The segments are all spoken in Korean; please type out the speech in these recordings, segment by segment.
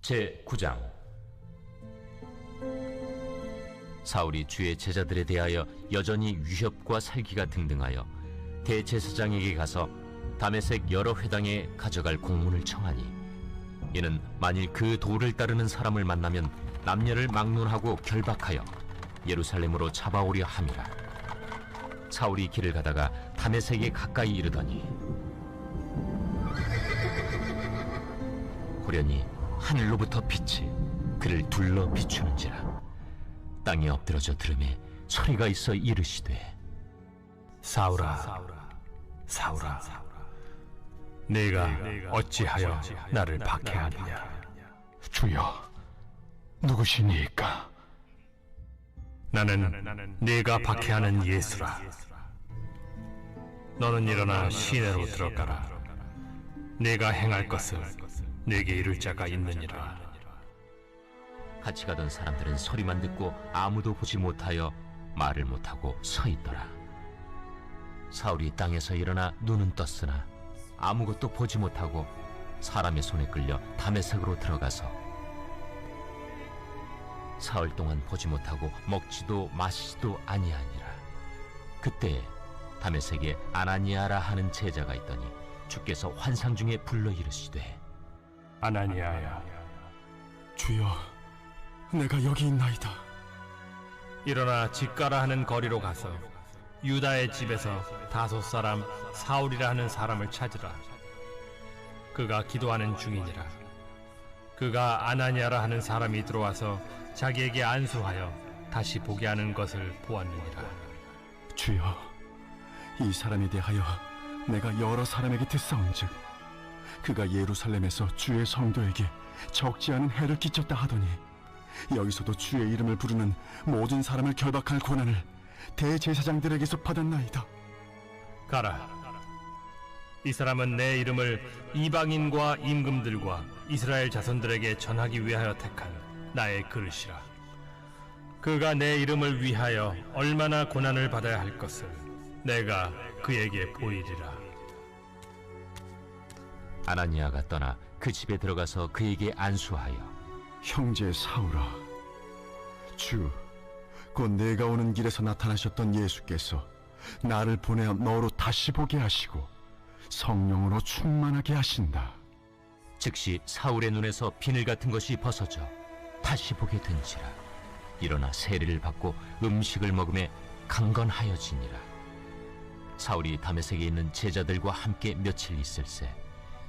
제9장. 사울이 주의 제자들에 대하여 여전히 위협과 살기가 등등하여 대제사장에게 가서 다메섹 여러 회당에 가져갈 공문을 청하니, 이는 만일 그 도를 따르는 사람을 만나면 남녀를 막론하고 결박하여 예루살렘으로 잡아오려 함이라. 사울이 길을 가다가 다메섹에 가까이 이르더니 호련히 하늘로부터 빛이 그를 둘러 비추는지라. 땅에 엎드러져 들음에 소리가 있어 이르시되, 사울아, 사울아, 네가 어찌하여 나를 박해하느냐? 주여, 누구시니까? 나는 네가 박해하는 예수라. 너는 일어나 시내로 들어가라. 네가 행할 것을 네게 이룰 자가 있느니라. 같이 가던 사람들은 소리만 듣고 아무도 보지 못하여 말을 못하고 서 있더라. 사울이 땅에서 일어나 눈은 떴으나 아무것도 보지 못하고 사람의 손에 끌려 다메섹으로 들어가서 사흘 동안 보지 못하고 먹지도 마시지도 아니하니라. 그때 다메섹에 아나니아라 하는 제자가 있더니 주께서 환상 중에 불러 이르시되, 아나니아야, 주여, 내가 여기 있나이다. 일어나 집가라 하는 거리로 가서 유다의 집에서 다섯 사람 사울이라 하는 사람을 찾으라. 그가 기도하는 중이니라. 그가 아나니아라 하는 사람이 들어와서 자기에게 안수하여 다시 보게 하는 것을 보았느니라. 주여, 이 사람에 대하여 내가 여러 사람에게 듣사온즉 그가 예루살렘에서 주의 성도에게 적지 않은 해를 끼쳤다 하더니 여기서도 주의 이름을 부르는 모든 사람을 결박할 권한을 대제사장들에게서 받았나이다. 가라. 이 사람은 내 이름을 이방인과 임금들과 이스라엘 자손들에게 전하기 위하여 택한 나의 그릇이라. 그가 내 이름을 위하여 얼마나 고난을 받아야 할 것을 내가 그에게 보이리라. 아나니아가 떠나 그 집에 들어가서 그에게 안수하여, 형제 사울아, 곧 내가 오는 길에서 나타나셨던 예수께서 나를 보내어 너로 다시 보게 하시고 성령으로 충만하게 하신다. 즉시 사울의 눈에서 비늘 같은 것이 벗어져 다시 보게 된지라. 일어나 세례를 받고 음식을 먹음에 강건하여지니라. 사울이 다메섹에 있는 제자들과 함께 며칠 있을새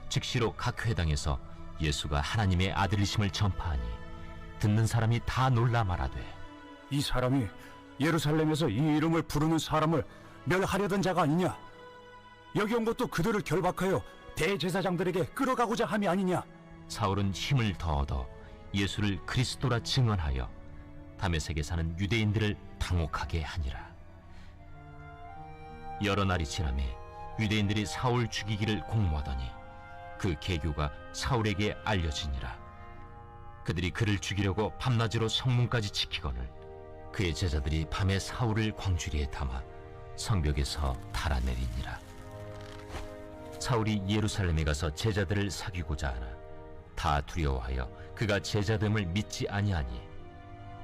즉시로 각 회당에서 예수가 하나님의 아들이심을 전파하니 듣는 사람이 다 놀라 말하되, 이 사람이 예루살렘에서 이 이름을 부르는 사람을 멸하려던 자가 아니냐? 여기 온 것도 그들을 결박하여 대제사장들에게 끌어가고자 함이 아니냐? 사울은 힘을 더 얻어 예수를 그리스도라 증언하여 다메섹에 사는 유대인들을 당혹하게 하니라. 여러 날이 지나매 유대인들이 사울 죽이기를 공모하더니 그 계교가 사울에게 알려지니라. 그들이 그를 죽이려고 밤낮으로 성문까지 지키거늘 그의 제자들이 밤에 사울을 광주리에 담아 성벽에서 달아내리니라. 사울이 예루살렘에 가서 제자들을 사귀고자 하나 다 두려워하여 그가 제자됨을 믿지 아니하니,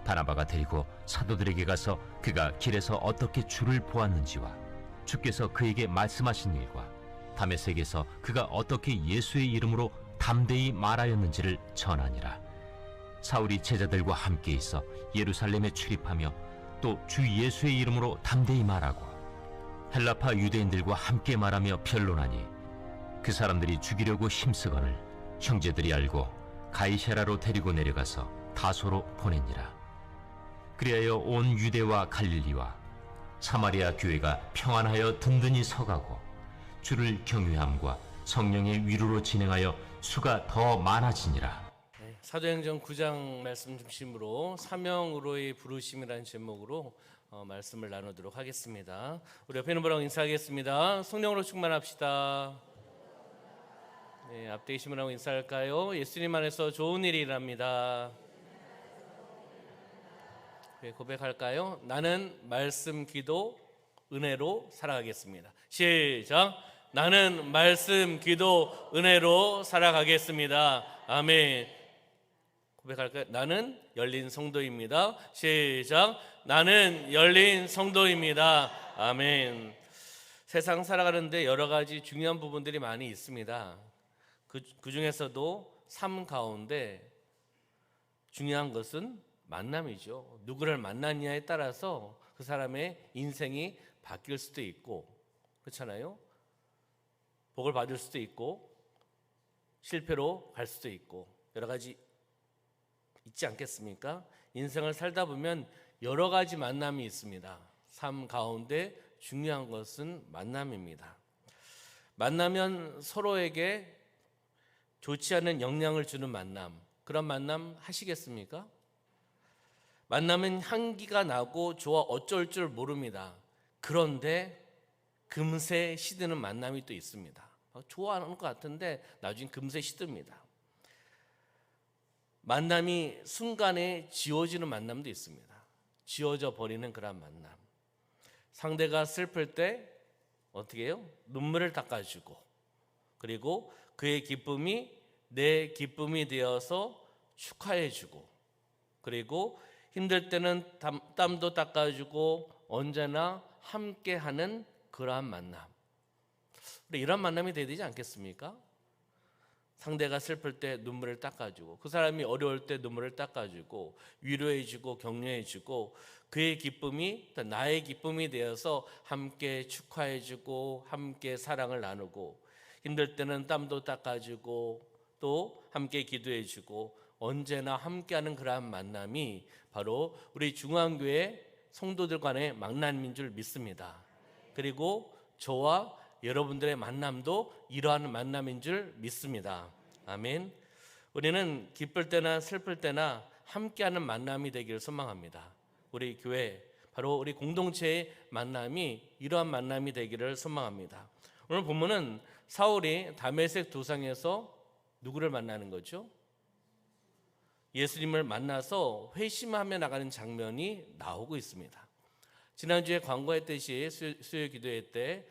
바나바가 데리고 사도들에게 가서 그가 길에서 어떻게 주를 보았는지와 주께서 그에게 말씀하신 일과 다메섹에서 그가 어떻게 예수의 이름으로 담대히 말하였는지를 전하니라. 사울이 제자들과 함께 있어 예루살렘에 출입하며 또 주 예수의 이름으로 담대히 말하고 헬라파 유대인들과 함께 말하며 변론하니, 그 사람들이 죽이려고 힘쓰거늘 형제들이 알고 가이사랴로 데리고 내려가서 다소로 보내니라. 그리하여 온 유대와 갈릴리와 사마리아 교회가 평안하여 든든히 서가고 주를 경외함과 성령의 위로로 진행하여 수가 더 많아지니라. 사도행전 9장 말씀 중심으로 사명으로의 부르심이라는 제목으로 말씀을 나누도록 하겠습니다. 우리 옆에 있는 분하고 인사하겠습니다. 성령으로 충만합시다. 네, 앞에 계신 분하고 인사할까요? 예수님 안에서 좋은 일이 일합니다. 네, 고백할까요? 나는 말씀, 기도, 은혜로 살아가겠습니다. 시작! 나는 말씀, 기도, 은혜로 살아가겠습니다. 아멘. 고백할까요? 나는 열린 성도입니다. 시작. 나는 열린 성도입니다. 아멘. 세상 살아가는데 여러 가지 중요한 부분들이 많이 있습니다. 그 중에서도 삶 가운데 중요한 것은 만남이죠. 누구를 만나느냐에 따라서 그 사람의 인생이 바뀔 수도 있고, 그렇잖아요. 복을 받을 수도 있고 실패로 갈 수도 있고 여러 가지 있지 않겠습니까? 인생을 살다 보면 여러 가지 만남이 있습니다. 삶 가운데 중요한 것은 만남입니다. 만나면 서로에게 좋지 않은 영향을 주는 만남, 그런 만남 하시겠습니까? 만나면 향기가 나고 좋아 어쩔 줄 모릅니다. 그런데 금세 시드는 만남이 또 있습니다. 좋아하는 것 같은데 나중에 금세 시듭니다. 만남이 순간에 지워지는 만남도 있습니다. 지워져 버리는 그런 만남. 상대가 슬플 때 어떻게 해요? 눈물을 닦아주고, 그리고 그의 기쁨이 내 기쁨이 되어서 축하해주고, 그리고 힘들 때는 땀도 닦아주고 언제나 함께하는 그러한 만남. 이런 만남이 되어야 되지 않겠습니까? 상대가 슬플 때 눈물을 닦아주고, 그 사람이 어려울 때 눈물을 닦아주고, 위로해주고 격려해주고, 그의 기쁨이 나의 기쁨이 되어서 함께 축하해주고 함께 사랑을 나누고, 힘들 때는 땀도 닦아주고 또 함께 기도해주고 언제나 함께하는 그러한 만남이 바로 우리 중앙교회 성도들 간의 만남인 줄 믿습니다. 그리고 저와 여러분들의 만남도 이러한 만남인 줄 믿습니다. 아멘. 우리는 기쁠 때나 슬플 때나 함께하는 만남이 되기를 소망합니다. 우리 교회, 바로 우리 공동체의 만남이 이러한 만남이 되기를 소망합니다. 오늘 본문은 사울이 다메섹 도상에서 누구를 만나는 거죠? 예수님을 만나서 회심하며 나가는 장면이 나오고 있습니다. 지난주에 광고했듯이 수요 기도회 때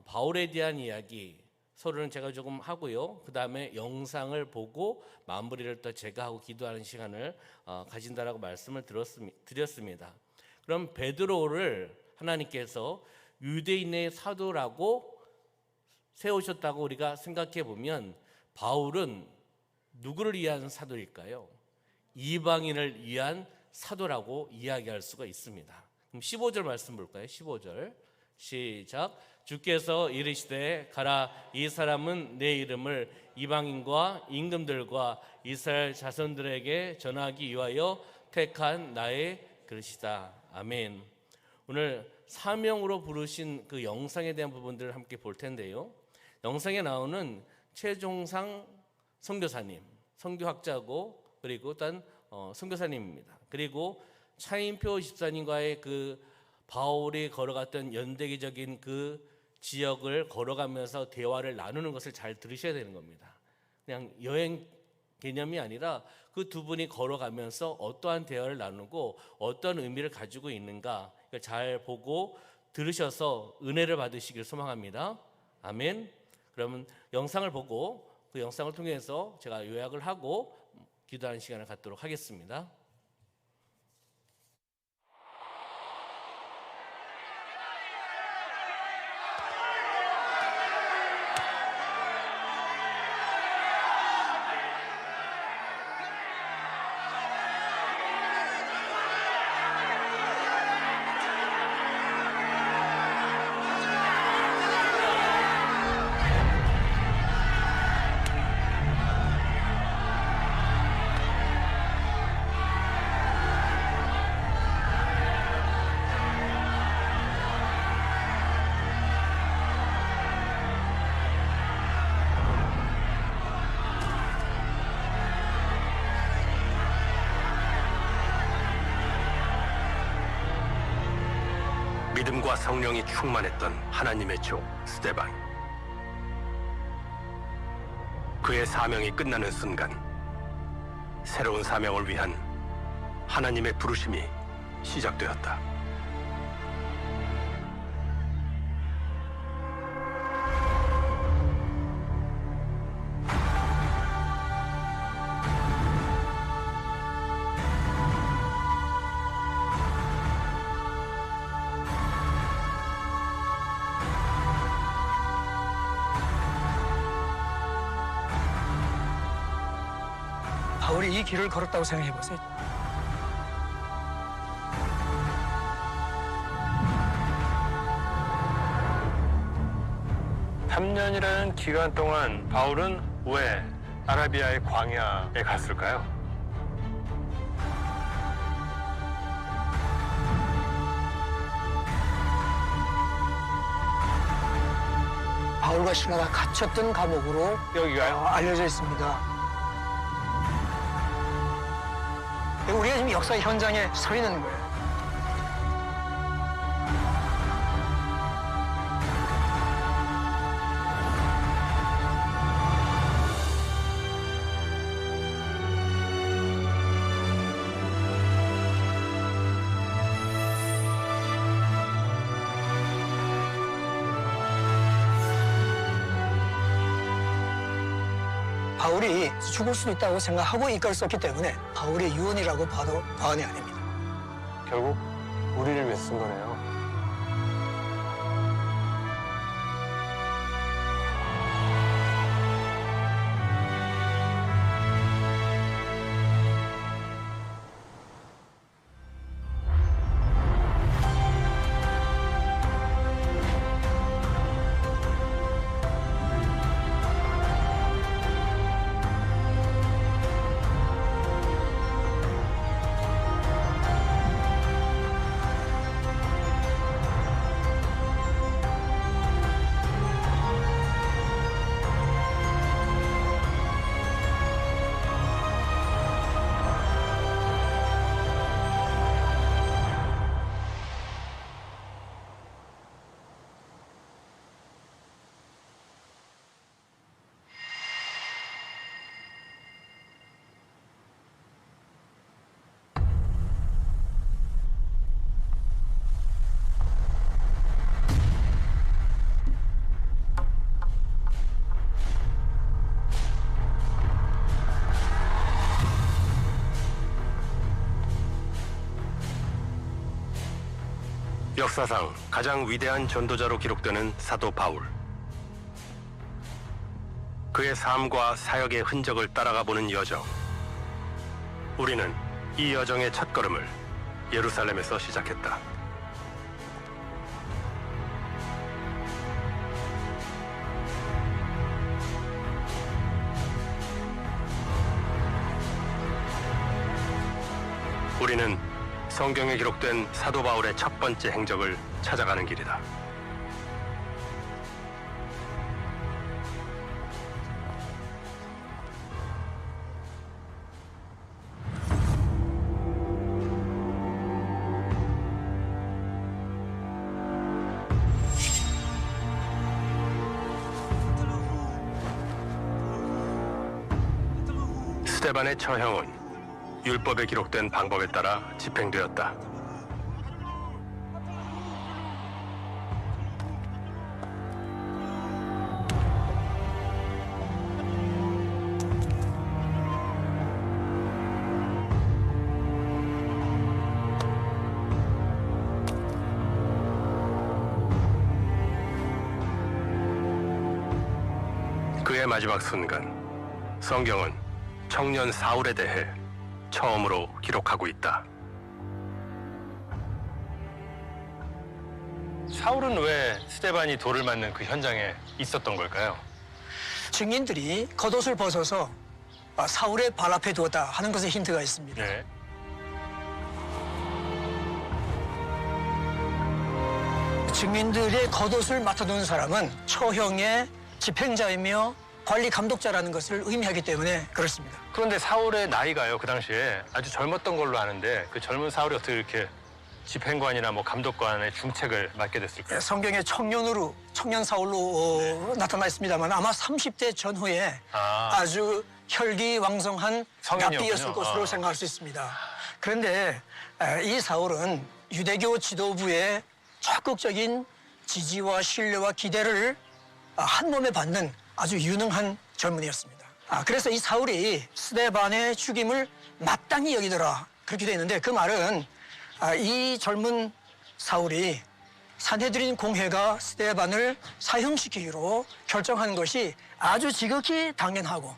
바울에 대한 이야기 서로는 제가 조금 하고요. 그 다음에 영상을 보고 마무리를 또 제가 하고 기도하는 시간을 가진다라고 말씀을 드렸습니다. 그럼 베드로를 하나님께서 유대인의 사도라고 세우셨다고 우리가 생각해 보면 바울은 누구를 위한 사도일까요? 이방인을 위한 사도라고 이야기할 수가 있습니다. 그럼 15절 말씀 볼까요? 15절 시작. 주께서 이르시되 가라, 이 사람은 내 이름을 이방인과 임금들과 이스라엘 자손들에게 전하기 위하여 택한 나의 그릇이다. 아멘. 오늘 사명으로 부르신 그 영상에 대한 부분들을 함께 볼 텐데요. 영상에 나오는 최종상 선교사님, 선교학자고 그리고 일단 선교사님입니다. 그리고 차인표 집사님과의 그 바울이 걸어갔던 연대기적인 그 지역을 걸어가면서 대화를 나누는 것을 잘 들으셔야 되는 겁니다. 그냥 여행 개념이 아니라 그 두 분이 걸어가면서 어떠한 대화를 나누고 어떤 의미를 가지고 있는가 잘 보고 들으셔서 은혜를 받으시길 소망합니다. 아멘. 그러면 영상을 보고 그 영상을 통해서 제가 요약을 하고 기도하는 시간을 갖도록 하겠습니다. 믿음과 성령이 충만했던 하나님의 종 스데반. 그의 사명이 끝나는 순간 새로운 사명을 위한 하나님의 부르심이 시작되었다. 바울이 이 길을 걸었다고 생각해 보세요. 삼 년이라는 기간 동안 바울은 왜 아라비아의 광야에 갔을까요? 바울과 실라가 갇혔던 감옥으로 여기가요? 알려져 있습니다. 우리가 지금 역사의 현장에 서 있는 거예요. 바울이 죽을 수 있다고 생각하고 이걸 썼기 때문에 바울의 유언이라고 봐도 과언이 아닙니다. 결국 우리를 위해 쓴 거네요. 역사상 가장 위대한 전도자로 기록되는 사도 바울. 그의 삶과 사역의 흔적을 따라가 보는 여정. 우리는 이 여정의 첫걸음을 예루살렘에서 시작했다. 우리는 성경에 기록된 사도 바울의 첫 번째 행적을 찾아가는 길이다. 스데반의 처형은 율법에 기록된 방법에 따라 집행되었다. 그의 마지막 순간, 성경은 청년 사울에 대해 처음으로 기록하고 있다. 사울은 왜 스데반이 돌을 맞는 그 현장에 있었던 걸까요? 증인들이 겉옷을 벗어서 사울의 발 앞에 두었다 하는 것에 힌트가 있습니다. 네. 증인들의 겉옷을 맡아두는 사람은 처형의 집행자이며 관리 감독자라는 것을 의미하기 때문에 그렇습니다. 그런데 사울의 나이가요, 그 당시에 아주 젊었던 걸로 아는데 그 젊은 사울이 어떻게 이렇게 집행관이나 뭐 감독관의 중책을 맡게 됐을까요? 성경에 청년 사울로 나타나 있습니다만 아마 30대 전후에 아주 혈기왕성한 성인이었군요. 납비였을 것으로 생각할 수 있습니다. 그런데 이 사울은 유대교 지도부의 적극적인 지지와 신뢰와 기대를 한 몸에 받는 아주 유능한 젊은이였습니다. 그래서 이 사울이 스데반의 죽임을 마땅히 여기더라 그렇게 되어 있는데 그 말은 이 젊은 사울이 산헤드린 공회가 스데반을 사형시키기로 결정한 것이 아주 지극히 당연하고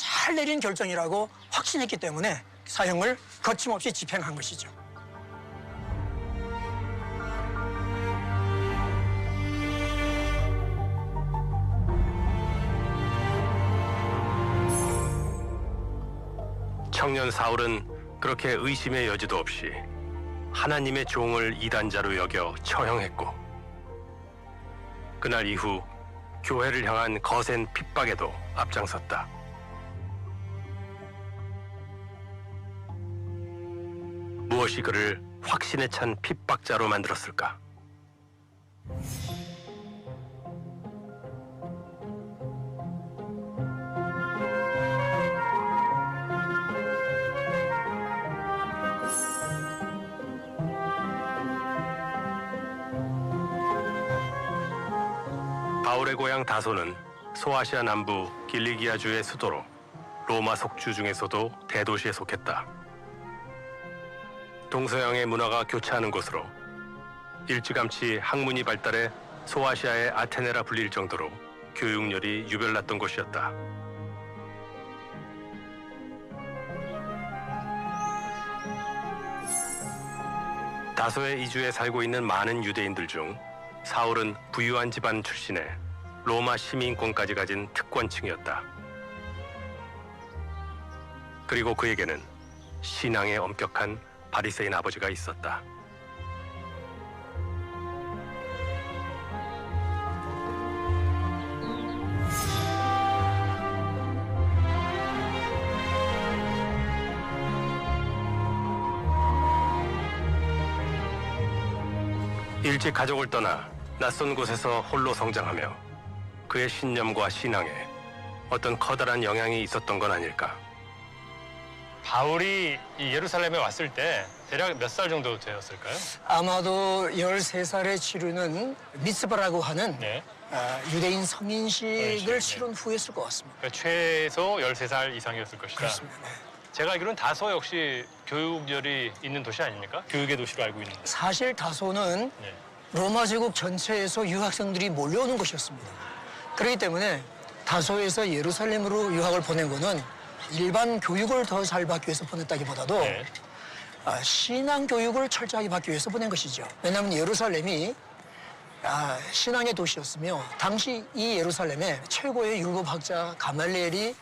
잘 내린 결정이라고 확신했기 때문에 사형을 거침없이 집행한 것이죠. 청년 사울은 그렇게 의심의 여지도 없이 하나님의 종을 이단자로 여겨 처형했고, 그날 이후 교회를 향한 거센 핍박에도 앞장섰다. 무엇이 그를 확신에 찬 핍박자로 만들었을까? 바울의 고향 다소는 소아시아 남부 길리기아주의 수도로 로마 속주 중에서도 대도시에 속했다. 동서양의 문화가 교차하는 곳으로 일찌감치 학문이 발달해 소아시아의 아테네라 불릴 정도로 교육열이 유별났던 곳이었다. 다소의 이주에 살고 있는 많은 유대인들 중 사울은 부유한 집안 출신에 로마 시민권까지 가진 특권층이었다. 그리고 그에게는 신앙에 엄격한 바리새인 아버지가 있었다. 일찍 가족을 떠나 낯선 곳에서 홀로 성장하며 그의 신념과 신앙에 어떤 커다란 영향이 있었던 건 아닐까. 바울이 이 예루살렘에 왔을 때 대략 몇 살 정도 되었을까요? 아마도 13살에 치르는 미스바라고 하는 네. 유대인 성인식을 성인식, 네. 치른 후였을 것 같습니다. 그러니까 최소 13살 이상이었을 것이다. 그렇습니다. 네. 제가 알기로는 다소 역시 교육열이 있는 도시 아닙니까? 교육의 도시로 알고 있는데. 사실 다소는 네. 로마 제국 전체에서 유학생들이 몰려오는 곳이었습니다. 그렇기 때문에 다소에서 예루살렘으로 유학을 보낸 거는 일반 교육을 더 잘 받기 위해서 보냈다기보다도 네. 신앙 교육을 철저하게 받기 위해서 보낸 것이죠. 왜냐하면 예루살렘이 신앙의 도시였으며 당시 이 예루살렘에 최고의 율법학자 가말리엘이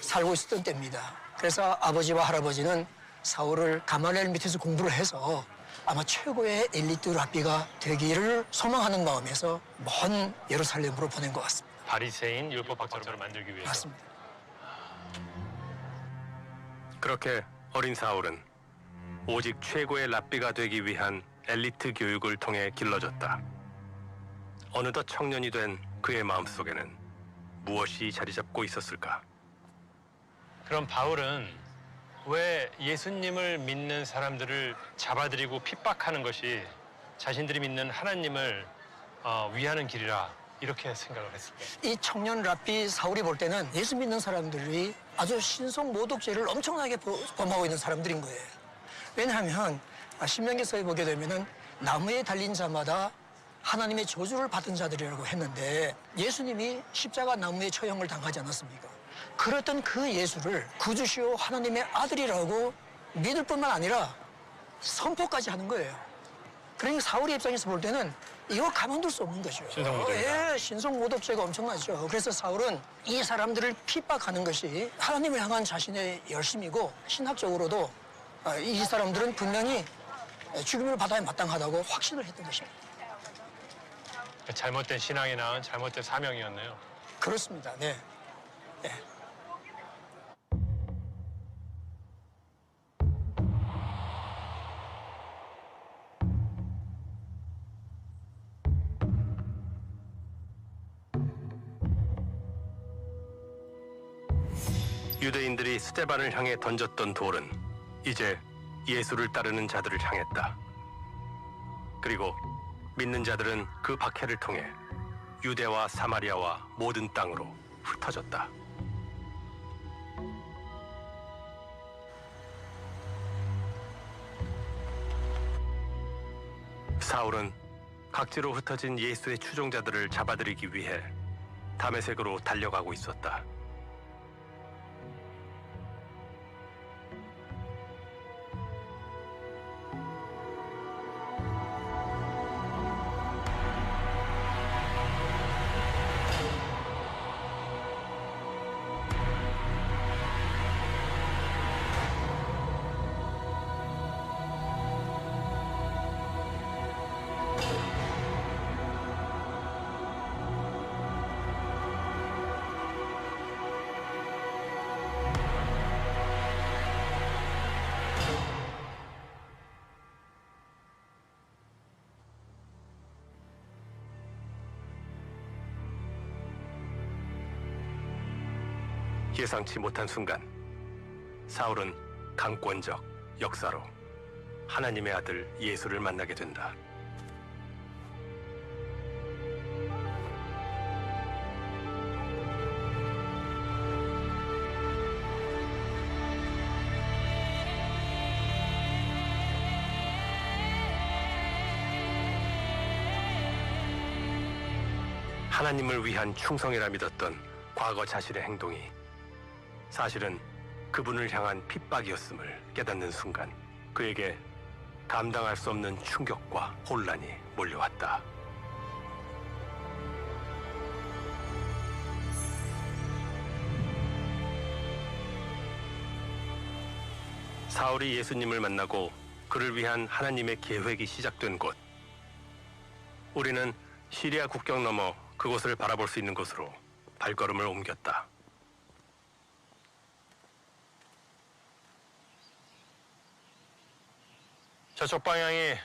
살고 있었던 때입니다. 그래서 아버지와 할아버지는 사울을 가말리엘 밑에서 공부를 해서 아마 최고의 엘리트 랍비가 되기를 소망하는 마음에서 먼 예루살렘으로 보낸 것 같습니다. 바리새인 율법학자를 만들기 위해서. 맞습니다. 그렇게 어린 사울은 오직 최고의 랍비가 되기 위한 엘리트 교육을 통해 길러졌다. 어느덧 청년이 된 그의 마음속에는 무엇이 자리 잡고 있었을까? 그럼 바울은 왜 예수님을 믿는 사람들을 잡아들이고 핍박하는 것이 자신들이 믿는 하나님을 위하는 길이라 이렇게 생각을 했을까요? 이 청년 랍비 사울이 볼 때는 예수 믿는 사람들이 아주 신성 모독죄를 엄청나게 범하고 있는 사람들인 거예요. 왜냐하면 신명기서에 보게 되면은 나무에 달린 자마다 하나님의 저주를 받은 자들이라고 했는데 예수님이 십자가 나무에 처형을 당하지 않았습니까? 그랬던 그 예수를 구주시오 하나님의 아들이라고 믿을 뿐만 아니라 선포까지 하는 거예요. 그러니까 사울의 입장에서 볼 때는 이거 가만둘 수 없는 거죠. 신성모독이다. 예, 신성모독죄가 엄청나죠. 그래서 사울은 이 사람들을 핍박하는 것이 하나님을 향한 자신의 열심이고 신학적으로도 이 사람들은 분명히 죽임을 받아야 마땅하다고 확신을 했던 것입니다. 잘못된 신앙에 낳은 잘못된 사명이었네요. 그렇습니다. 네. 네. 유대인들이 스데반을 향해 던졌던 돌은 이제 예수를 따르는 자들을 향했다. 그리고 믿는 자들은 그 박해를 통해 유대와 사마리아와 모든 땅으로 흩어졌다. 사울은 각지로 흩어진 예수의 추종자들을 잡아들이기 위해 다메섹으로 달려가고 있었다. 예상치 못한 순간 사울은 강권적 역사로 하나님의 아들 예수를 만나게 된다. 하나님을 위한 충성이라 믿었던 과거 자신의 행동이 사실은 그분을 향한 핍박이었음을 깨닫는 순간 그에게 감당할 수 없는 충격과 혼란이 몰려왔다. 사울이 예수님을 만나고 그를 위한 하나님의 계획이 시작된 곳. 우리는 시리아 국경 너머 그곳을 바라볼 수 있는 곳으로 발걸음을 옮겼다. 저쪽 방향이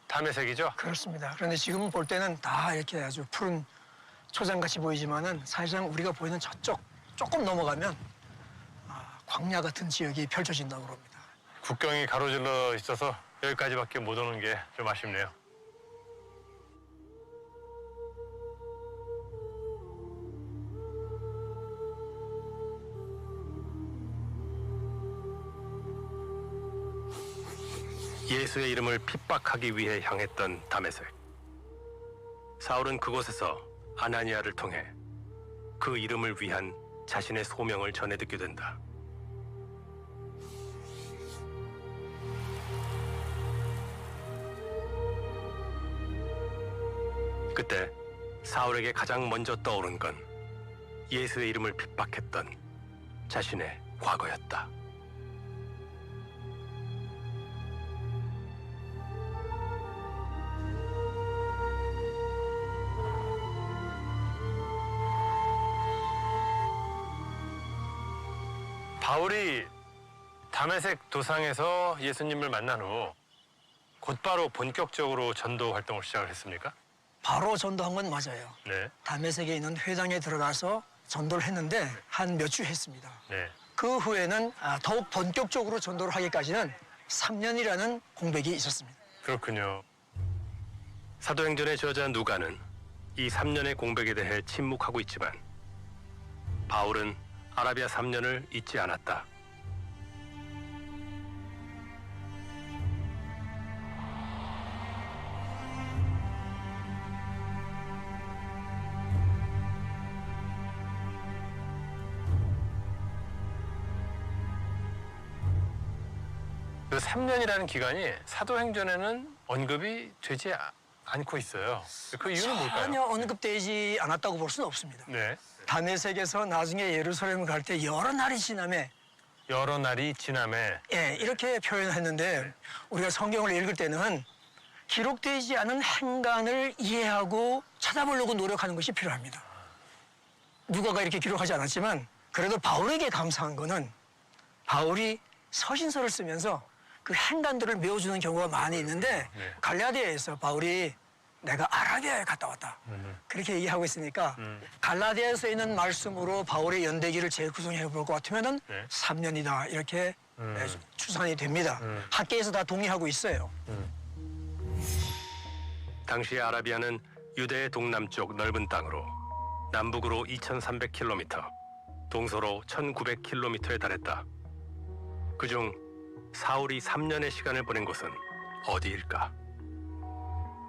다메섹이죠? 그렇습니다. 그런데 지금 볼 때는 다 이렇게 아주 푸른 초장같이 보이지만은 사실상 우리가 보이는 저쪽 조금 넘어가면 광야 같은 지역이 펼쳐진다고 합니다. 국경이 가로질러 있어서 여기까지밖에 못 오는 게 좀 아쉽네요. 예수의 이름을 핍박하기 위해 향했던 다메섹. 사울은 그곳에서 아나니아를 통해 그 이름을 위한 자신의 소명을 전해 듣게 된다. 그때 사울에게 가장 먼저 떠오른 건 예수의 이름을 핍박했던 자신의 과거였다. 바울이 다메섹 도상에서 예수님을 만난 후 곧바로 본격적으로 전도 활동을 시작을 했습니까? 바로 전도한 건 맞아요. 네. 다메섹에 있는 회당에 들어가서 전도를 했는데 한 몇 주 했습니다. 네. 그 후에는 더욱 본격적으로 전도를 하기까지는 3년이라는 공백이 있었습니다. 그렇군요. 사도행전의 저자 누가는 이 3년의 공백에 대해 침묵하고 있지만 바울은 아라비아 3년을 잊지 않았다. 그 3년이라는 기간이 사도행전에는 언급이 되지 않고 있어요. 그 이유는 뭘까요? 전혀 언급되지 않았다고 볼 수는 없습니다. 네. 다메섹에서 나중에 예루살렘을 갈 때 여러 날이 지남에 여러 날이 지남에 이렇게 표현했는데 우리가 성경을 읽을 때는 기록되지 않은 행간을 이해하고 찾아보려고 노력하는 것이 필요합니다. 누가가 이렇게 기록하지 않았지만 그래도 바울에게 감사한 거는 바울이 서신서를 쓰면서 그 행간들을 메워주는 경우가 많이 있는데 갈라디아에서 바울이 내가 아라비아에 갔다 왔다. 그렇게 얘기하고 있으니까 갈라디아에서 있는 말씀으로 바울의 연대기를 재구성해 볼 것 같으면은 3년이다. 이렇게 추산이 됩니다. 학계에서 다 동의하고 있어요. 당시 아라비아는 유대의 동남쪽 넓은 땅으로 남북으로 2,300km, 동서로 1,900km에 달했다. 그중 사울이 3년의 시간을 보낸 곳은 어디일까?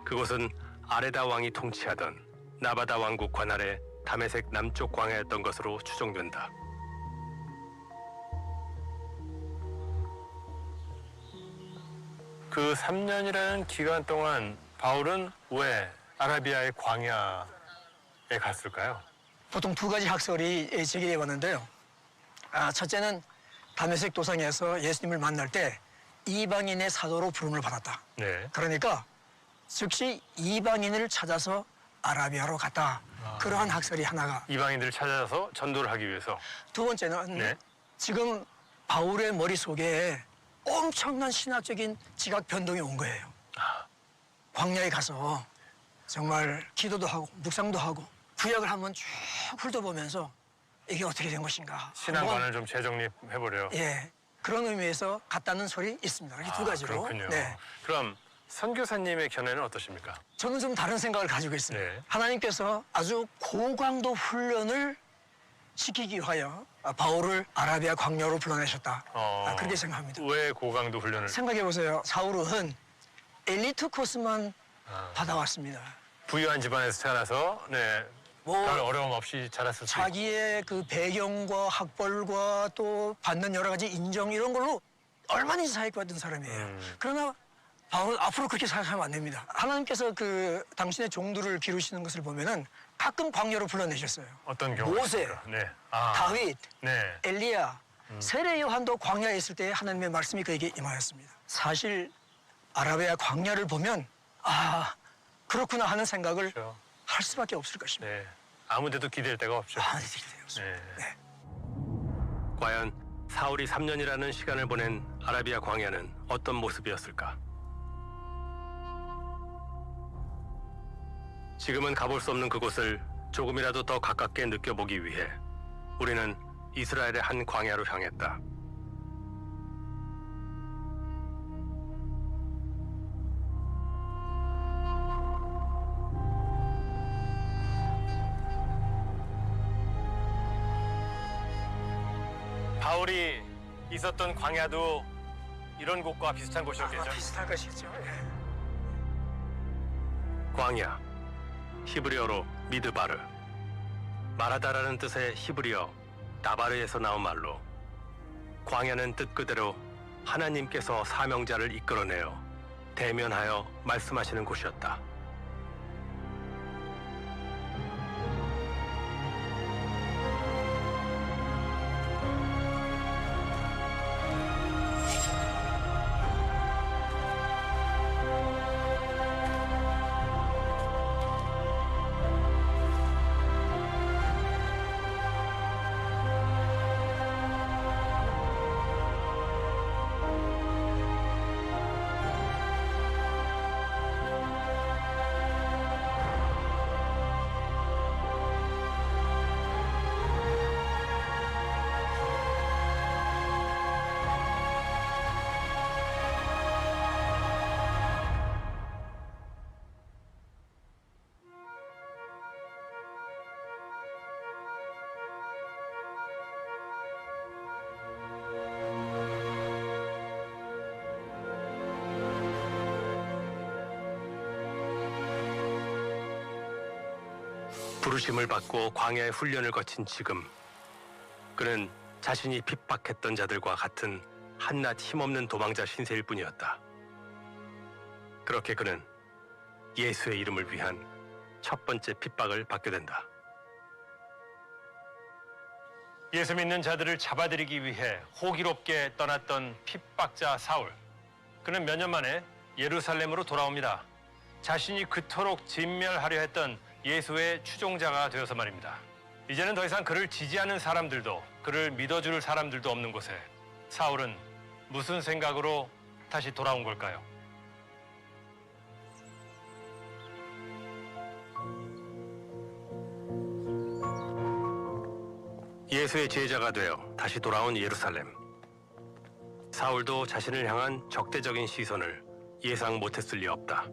그곳은 아레다 왕이 통치하던 나바다 왕국 관할의 다메섹 남쪽 광야였던 것으로 추정된다. 그 3년이라는 기간 동안 바울은 왜 아라비아의 광야에 갔을까요? 보통 두 가지 학설이 제기돼 왔는데요. 첫째는 다메섹 도상에서 예수님을 만날 때 이방인의 사도로 부름을 받았다. 네. 그러니까 즉시 이방인을 찾아서 아라비아로 갔다. 그러한 학설이 하나가. 이방인들을 찾아서 전도를 하기 위해서. 두 번째는 네. 지금 바울의 머릿속에 엄청난 신학적인 지각 변동이 온 거예요. 광야에 가서 정말 기도도 하고 묵상도 하고 구약을 한번 쭉 훑어보면서 이게 어떻게 된 것인가. 신앙관을 좀 재정립해보려. 예, 그런 의미에서 같다는 소리 있습니다. 이렇게 두 가지로. 그렇군요. 네. 그럼 선교사님의 견해는 어떠십니까? 저는 좀 다른 생각을 가지고 있습니다. 네. 하나님께서 아주 고강도 훈련을 시키기 위하여 바울을 아라비아 광야로 불러내셨다. 그렇게 생각합니다. 왜 고강도 훈련을? 생각해 보세요. 사울은 엘리트 코스만 받아왔습니다. 부유한 집안에서 태어나서 뭐 별 어려움 없이 자랐을 수 있고. 자기의 그 배경과 학벌과 또 받는 여러 가지 인정 이런 걸로 얼마든지 사역받은 사람이에요. 그러나 바울은 앞으로 그렇게 생각하면 안 됩니다. 하나님께서 그 당신의 종들을 기르시는 것을 보면은 가끔 광야로 불러내셨어요. 어떤 경우? 모세, 네. 다윗, 네. 엘리야, 세례 요한도 광야에 있을 때 하나님의 말씀이 그에게 임하였습니다. 사실 아라비아 광야를 보면 그렇구나 하는 생각을 그렇죠. 할 수밖에 없을 것입니다. 네. 아무데도 기댈 데가 없죠. 네. 과연 사울이 3년이라는 시간을 보낸 아라비아 광야는 어떤 모습이었을까? 지금은 가볼 수 없는 그곳을 조금이라도 더 가깝게 느껴보기 위해 우리는 이스라엘의 한 광야로 향했다. 바울이 있었던 광야도 이런 곳과 비슷한 곳이었겠죠? 비슷할 것이죠. 광야, 히브리어로 미드바르, 마라다라는 뜻의 히브리어 다바르에서 나온 말로 광야는 뜻 그대로 하나님께서 사명자를 이끌어내어 대면하여 말씀하시는 곳이었다. 부르심을 받고 광야의 훈련을 거친 지금 그는 자신이 핍박했던 자들과 같은 한낱 힘없는 도망자 신세일 뿐이었다. 그렇게 그는 예수의 이름을 위한 첫 번째 핍박을 받게 된다. 예수 믿는 자들을 잡아들이기 위해 호기롭게 떠났던 핍박자 사울. 그는 몇 년 만에 예루살렘으로 돌아옵니다. 자신이 그토록 진멸하려 했던 예수의 추종자가 되어서 말입니다. 이제는 더 이상 그를 지지하는 사람들도 그를 믿어줄 사람들도 없는 곳에 사울은 무슨 생각으로 다시 돌아온 걸까요? 예수의 제자가 되어 다시 돌아온 예루살렘. 사울도 자신을 향한 적대적인 시선을 예상 못했을 리 없다.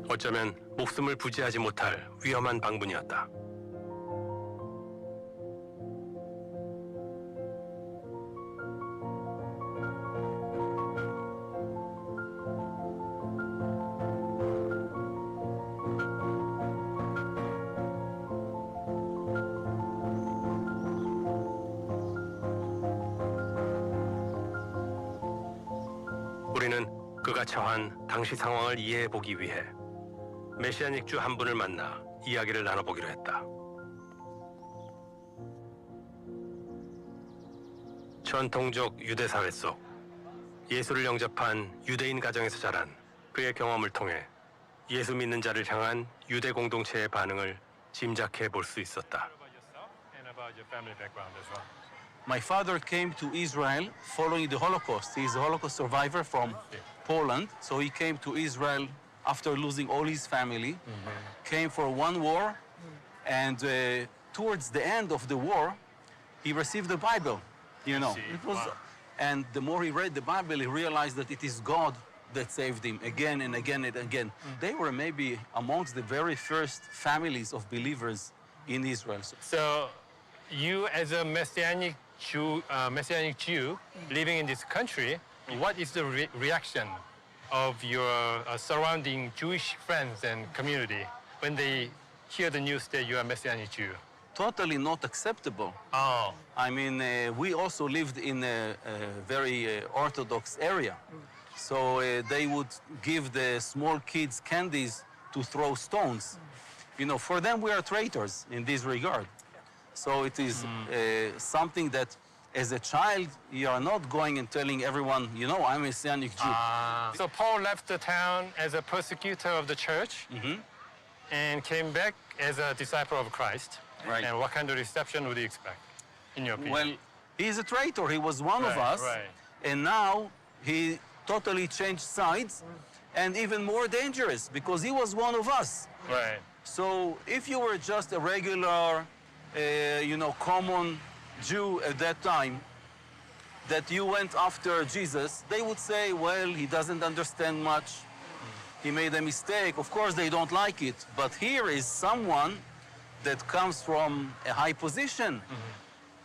어쩌면 목숨을 부지하지 못할 위험한 방문이었다. 우리는 그가 처한 당시 상황을 이해해 보기 위해 메시아닉 주 한 분을 만나 이야기를 나눠보기로 했다. 전통적 유대 사회 속 예수를 영접한 유대인 가정에서 자란 그의 경험을 통해 예수 믿는 자를 향한 유대 공동체의 반응을 짐작해 볼 수 있었다. My father came to Israel following the Holocaust. He's a Holocaust survivor from Poland, so he came to Israel after losing all his family, came for one war, and towards the end of the war, he received the Bible. You know, it was, and the more he read the Bible, he realized that it is God that saved him again and again and again. They were maybe amongst the very first families of believers in Israel. So, you as a Messianic Jew living in this country, what is the reaction of your surrounding Jewish friends and community when they hear the news that you are Messianic Jew? Totally not acceptable. Oh, I mean, we also lived in a very Orthodox area. So they would give the small kids candies to throw stones. You know, for them, we are traitors in this regard. So it is something that, as a child, you are not going and telling everyone, you know, I'm a Messianic Jew. So Paul left the town as a persecutor of the church and came back as a disciple of Christ. Right. And what kind of reception would you expect, in your opinion? Well, he's a traitor. He was one of us. Right. And now he totally changed sides, and even more dangerous because he was one of us. Right. So if you were just a regular, you know, common Jew at that time, that you went after Jesus, they would say, well, he doesn't understand much. He made a mistake. Of course, they don't like it. But here is someone that comes from a high position.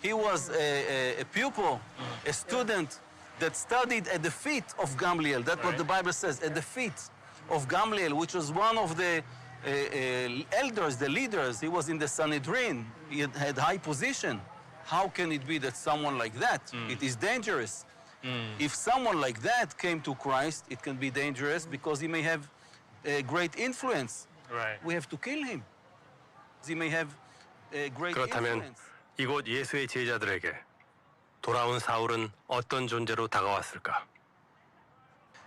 He was a pupil, a student that studied at the feet of Gamliel. That's what the Bible says, at the feet of Gamliel, which was one of the elders, the leaders. He was in the Sanhedrin. He had high position. How can it be that someone like that? It is dangerous. If someone like that came to Christ, it can be dangerous because he may have a great influence. Right. We have to kill him. He may have a great 그렇다면 influence. 이곳 예수의 제자들에게 돌아온 사울은 어떤 존재로 다가왔을까?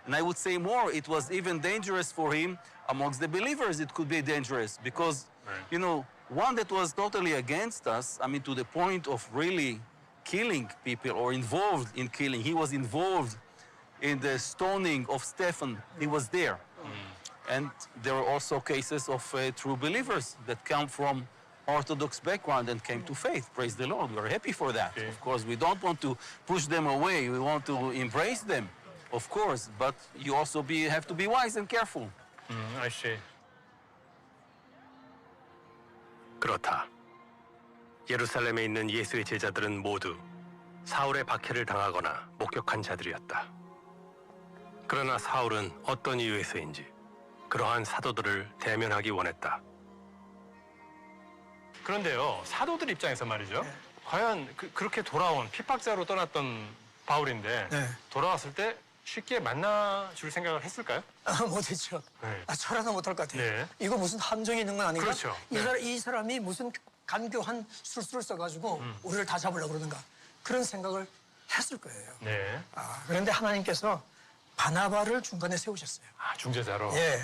And I would say more, it was even dangerous for him amongst the believers. It could be dangerous because, you know, one that was totally against us, I mean, to the point of really killing people or involved in killing. He was involved in the stoning of Stephen. He was there. And there are also cases of true believers that come from Orthodox background and came to faith. Praise the Lord. We're happy for that. Of course, we don't want to push them away. We want to embrace them, of course. But you also have to be wise and careful. I see. 그렇다. 예루살렘에 있는 예수의 제자들은 모두 사울의 박해를 당하거나 목격한 자들이었다. 그러나 사울은 어떤 이유에서인지 그러한 사도들을 대면하기 원했다. 그런데요, 사도들 입장에서 말이죠. 과연 그렇게 돌아온 핍박자로 떠났던 바울인데 돌아왔을 때 쉽게 만나줄 생각을 했을까요? 못했죠. 네. 저라도 못할 것 같아요. 네. 이거 무슨 함정이 있는 건 아닌가? 그렇죠. 이 사람이 무슨 간교한 술수를 써가지고 우리를 다 잡으려고 그러는가? 그런 생각을 했을 거예요. 네. 그런데 하나님께서 바나바를 중간에 세우셨어요. 중재자로. 예.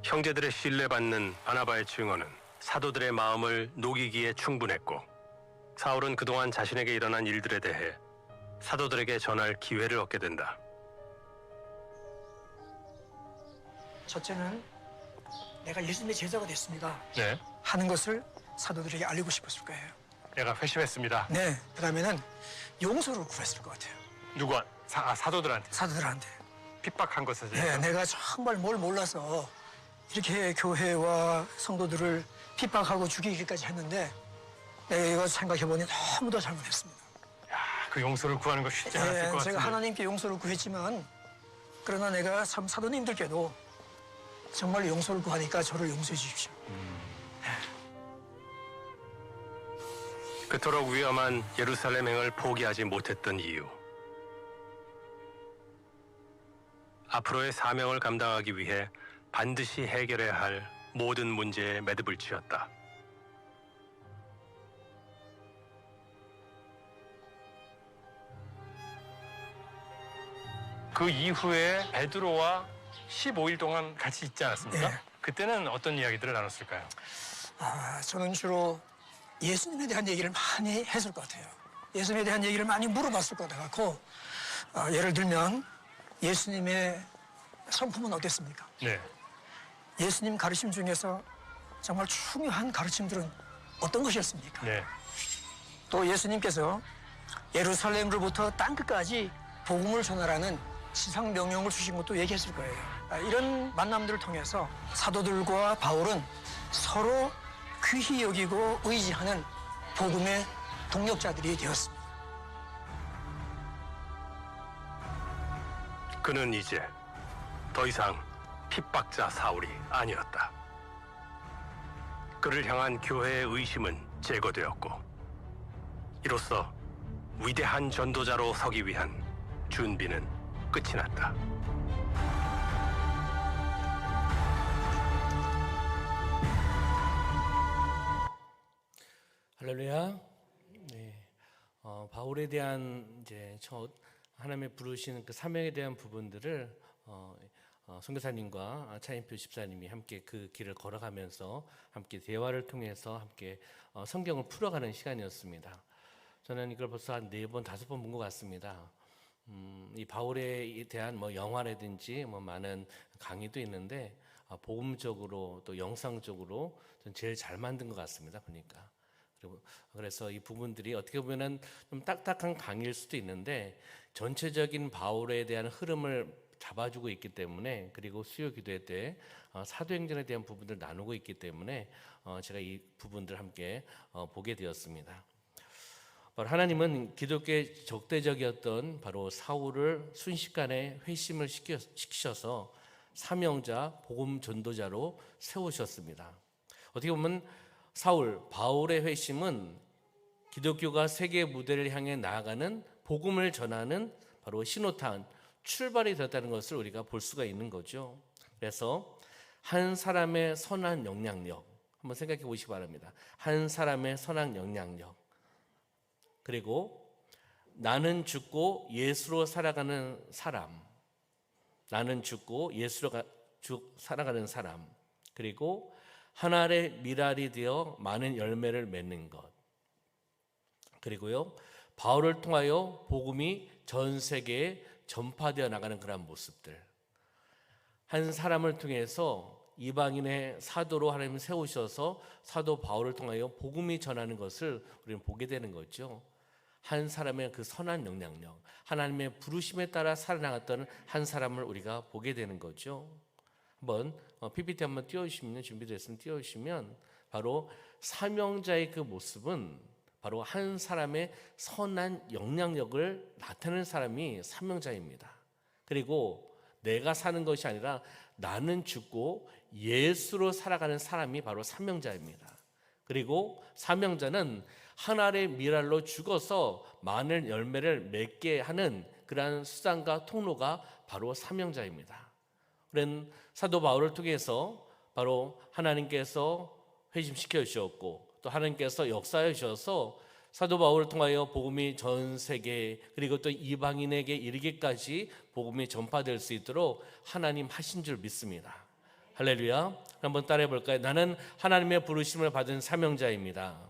형제들의 신뢰받는 바나바의 증언은 사도들의 마음을 녹이기에 충분했고 사울은 그동안 자신에게 일어난 일들에 대해 사도들에게 전할 기회를 얻게 된다. 첫째는 내가 예수님의 제자가 됐습니다 네. 하는 것을 사도들에게 알리고 싶었을 거예요. 내가 회심했습니다. 네. 그다음에는 용서를 구했을 것 같아요. 누가? 사도들한테. 사도들한테. 핍박한 것에 네, 대해서. 내가 정말 뭘 몰라서 이렇게 교회와 성도들을 핍박하고 죽이기까지 했는데 내가 생각해보니 너무도 잘못했습니다. 그 용서를 구하는 거 쉽지 않았을 것 같은데. 제가 하나님께 용서를 구했지만 그러나 내가 참 사도님들께도 정말 용서를 구하니까 저를 용서해 주십시오. 그토록 위험한 예루살렘행을 포기하지 못했던 이유. 앞으로의 사명을 감당하기 위해 반드시 해결해야 할 모든 문제에 매듭을 지었다. 그 이후에 베드로와 15일 동안 같이 있지 않았습니까? 네. 그때는 어떤 이야기들을 나눴을까요? 저는 주로 예수님에 대한 얘기를 많이 했을 것 같아요. 예수님에 대한 얘기를 많이 물어봤을 것 같고 예를 들면 예수님의 성품은 어땠습니까? 네. 예수님 가르침 중에서 정말 중요한 가르침들은 어떤 것이었습니까? 네. 또 예수님께서 예루살렘으로부터 땅끝까지 복음을 전하라는 지상 명령을 주신 것도 얘기했을 거예요. 이런 만남들을 통해서 사도들과 바울은 서로 귀히 여기고 의지하는 복음의 동력자들이 되었습니다. 그는 이제 더 이상 핍박자 사울이 아니었다. 그를 향한 교회의 의심은 제거되었고 이로써 위대한 전도자로 서기 위한 준비는 끝이 났다. 할렐루야. 네. 바울에 대한 이제 첫 하나님의 부르시는 그 사명에 대한 부분들을 선교사님과 차인표 집사님이 함께 그 길을 걸어가면서 함께 대화를 통해서 함께 성경을 풀어가는 시간이었습니다. 저는 이걸 벌써 한 4번, 5번 본 것 같습니다. 이 바울에 대한 뭐 영화라든지 뭐 많은 강의도 있는데 복음적으로 또 영상적으로 전 제일 잘 만든 것 같습니다. 보니까. 그래서 이 부분들이 어떻게 보면은 좀 딱딱한 강의일 수도 있는데 전체적인 바울에 대한 흐름을 잡아주고 있기 때문에, 그리고 수요 기도회 때 사도행전에 대한 부분들을 나누고 있기 때문에 제가 이 부분들을 함께 보게 되었습니다. 바로 하나님은 기독교의 적대적이었던 바로 사울을 순식간에 회심을 시키셔서 사명자, 복음 전도자로 세우셨습니다. 어떻게 보면 바울의 회심은 기독교가 세계 무대를 향해 나아가는 복음을 전하는 바로 신호탄, 출발이 되었다는 것을 우리가 볼 수가 있는 거죠. 그래서 한 사람의 선한 영향력, 한번 생각해 보시기 바랍니다. 한 사람의 선한 영향력, 그리고 나는 죽고 예수로 살아가는 사람, 나는 죽고 예수로 살아가는 사람, 그리고 하나의 미랄이 되어 많은 열매를 맺는 것, 그리고요 바울을 통하여 복음이 전 세계에 전파되어 나가는 그런 모습들, 한 사람을 통해서 이방인의 사도로 하나님 세우셔서 사도 바울을 통하여 복음이 전하는 것을 우리는 보게 되는 거죠. 한 사람의 그 선한 영향력, 하나님의 부르심에 따라 살아나갔던 한 사람을 우리가 보게 되는 거죠. 한번 PPT 한번 띄워주시면, 준비됐으면 띄워주시면, 바로 사명자의 그 모습은 바로 한 사람의 선한 영향력을 나타내는 사람이 사명자입니다. 그리고 내가 사는 것이 아니라 나는 죽고 예수로 살아가는 사람이 바로 사명자입니다. 그리고 사명자는 하나의 미랄로 죽어서 많은 열매를 맺게 하는 그러한 수단과 통로가 바로 사명자입니다. 그런 사도 바울을 통해서 바로 하나님께서 회심시켜 주셨고, 또 하나님께서 역사해 주셔서 사도 바울을 통하여 복음이 전 세계, 그리고 또 이방인에게 이르기까지 복음이 전파될 수 있도록 하나님 하신 줄 믿습니다. 할렐루야. 한번 따라해 볼까요? 나는 하나님의 부르심을 받은 사명자입니다.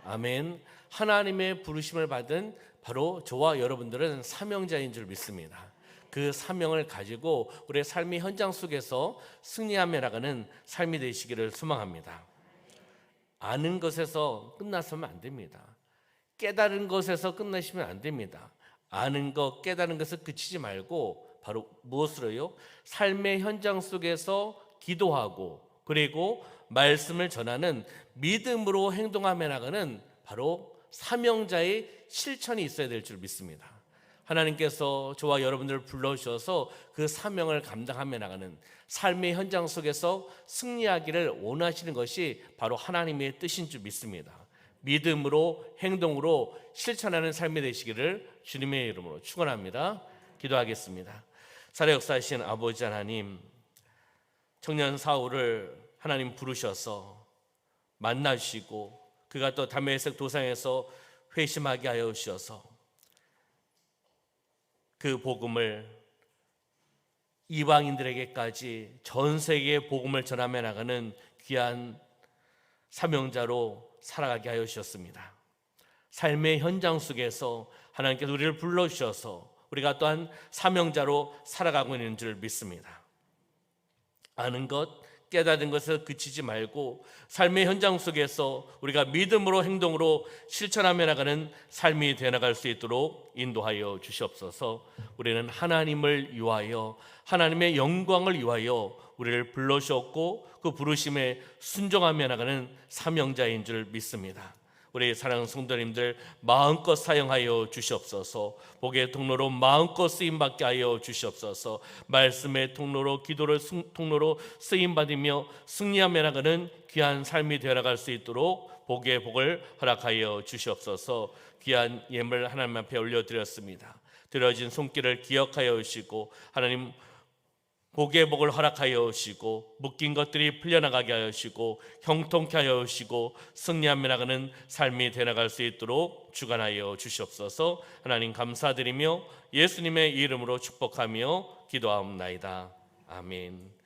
아멘. 하나님의 부르심을 받은 바로 저와 여러분들은 사명자인 줄 믿습니다. 그 사명을 가지고 우리의 삶의 현장 속에서 승리하며 나가는 삶이 되시기를 소망합니다. 아는 것에서 끝나서는 안 됩니다. 깨달은 것에서 끝나시면 안 됩니다. 아는 것, 깨달은 것을 그치지 말고 바로 무엇으로요? 삶의 현장 속에서 기도하고, 그리고 말씀을 전하는 믿음으로 행동하며 나가는 바로 사명자의 실천이 있어야 될 줄 믿습니다. 하나님께서 저와 여러분들을 불러주셔서 그 사명을 감당하며 나가는 삶의 현장 속에서 승리하기를 원하시는 것이 바로 하나님의 뜻인 줄 믿습니다. 믿음으로 행동으로 실천하는 삶이 되시기를 주님의 이름으로 축원합니다. 기도하겠습니다. 살아 역사하신 아버지 하나님, 청년 사울을 하나님 부르셔서 만나주시고, 그가 또 다메섹 도상에서 회심하게 하여 주셔서 그 복음을 이방인들에게까지 전 세계에 복음을 전하며 나가는 귀한 사명자로 살아가게 하여 주셨습니다. 삶의 현장 속에서 하나님께서 우리를 불러주셔서 우리가 또한 사명자로 살아가고 있는 줄 믿습니다. 아는 것, 깨닫은 것에 그치지 말고 삶의 현장 속에서 우리가 믿음으로 행동으로 실천하며 나가는 삶이 되어나갈 수 있도록 인도하여 주시옵소서. 우리는 하나님을 위하여, 하나님의 영광을 위하여 우리를 불러주셨고 그 부르심에 순종하며 나가는 사명자인 줄 믿습니다. 우리 사랑하는 성도님들 마음껏 사용하여 주시옵소서. 복의 통로로 마음껏 쓰임받게 하여 주시옵소서. 말씀의 통로로, 기도를 통로로 쓰임받으며 승리하며 나가는 귀한 삶이 되어나갈 수 있도록 복의 복을 허락하여 주시옵소서. 귀한 예물 하나님 앞에 올려드렸습니다. 드려진 손길을 기억하여 주시고 하나님 복의 복을 허락하여 주시고 묶인 것들이 풀려나가게 하여 주시고 형통케 하여 주시고 승리하며 나가는 삶이 되어나갈 수 있도록 주관하여 주시옵소서. 하나님 감사드리며 예수님의 이름으로 축복하며 기도하옵나이다. 아멘.